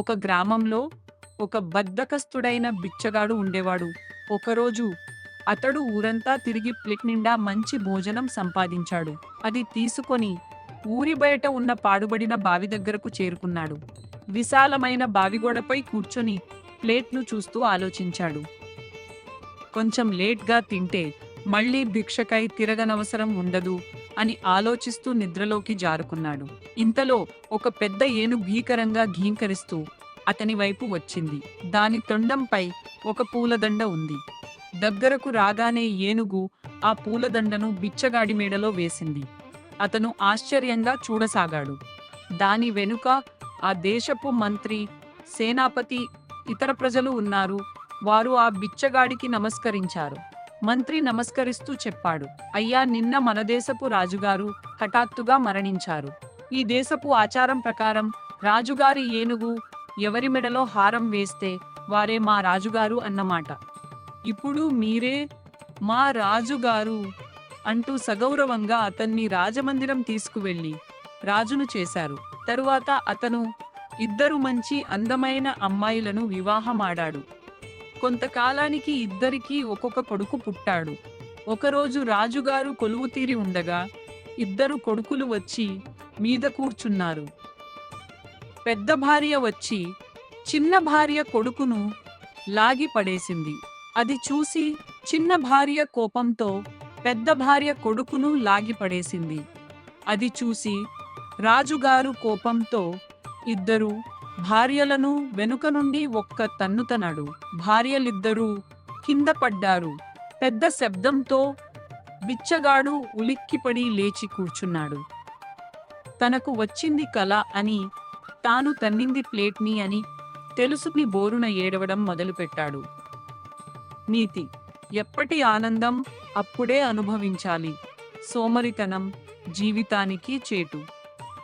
ఒక గ్రామంలో ఒక బద్ధకస్తుడైన బిచ్చగాడు ఉండేవాడు. ఒకరోజు అతడు ఊరంతా తిరిగి ప్లేట్ నిండా మంచి భోజనం సంపాదించాడు. అది తీసుకొని ఊరి బయట ఉన్న పాడుబడిన బావి దగ్గరకు చేరుకున్నాడు. విశాలమైన బావిగోడపై కూర్చొని ప్లేట్ను చూస్తూ ఆలోచించాడు. కొంచెం లేట్గా తింటే మళ్ళీ భిక్షకై తిరగనవసరం ఉండదు అని ఆలోచిస్తూ నిద్రలోకి జారుకున్నాడు. ఇంతలో ఒక పెద్ద ఏనుగు భీకరంగా ఘీంకరిస్తూ అతని వైపు వచ్చింది. దాని తొండంపై ఒక పూలదండ ఉంది. దగ్గరకు రాగానే ఏనుగు ఆ పూలదండను బిచ్చగాడి మెడలో వేసింది. అతను ఆశ్చర్యంగా చూడసాగాడు. దాని వెనుక ఆ దేశపు మంత్రి, సేనాపతి, ఇతర ప్రజలు ఉన్నారు. వారు ఆ బిచ్చగాడికి నమస్కరించారు. మంత్రి నమస్కరిస్తూ చెప్పాడు, అయ్యా, నిన్న మన దేశపు రాజుగారు హఠాత్తుగా మరణించారు. ఈ దేశపు ఆచారం ప్రకారం రాజుగారి ఏనుగు ఎవరి మెడలో హారం వేస్తే వారే మా రాజుగారు అన్నమాట. ఇప్పుడు మీరే మా రాజుగారు అంటూ సగౌరవంగా అతన్ని రాజమందిరం తీసుకువెళ్ళి రాజును చేశారు. తరువాత అతను 2 మంచి అందమైన అమ్మాయిలను వివాహమాడాడు. కొంతకాలానికి ఇద్దరికీ ఒక్కొక్క కొడుకు పుట్టాడు. ఒకరోజు రాజుగారు కొలువుతీరి ఉండగా 2 కొడుకులు వచ్చి మీద కూర్చున్నారు. పెద్ద భార్య వచ్చి చిన్న భార్య కొడుకును లాగి పడేసింది. అది చూసి చిన్న భార్య కోపంతో పెద్ద భార్య కొడుకును లాగి పడేసింది. అది చూసి రాజుగారు కోపంతో 2 భార్యలను వెనుక నుండి ఒక్క తన్నుతన్నాడు. భార్యలిద్దరూ కింద పడ్డారు. పెద్ద శబ్దంతో బిచ్చగాడు ఉలిక్కిపడి లేచి కూర్చున్నాడు. తనకు వచ్చింది కల అని, తాను తన్నింది ప్లేట్ని అని తెలుసుని బోరున ఏడవడం మొదలుపెట్టాడు. నీతి: ఎప్పటి ఆనందం అప్పుడే అనుభవించాలి. సోమరితనం జీవితానికి చేటు.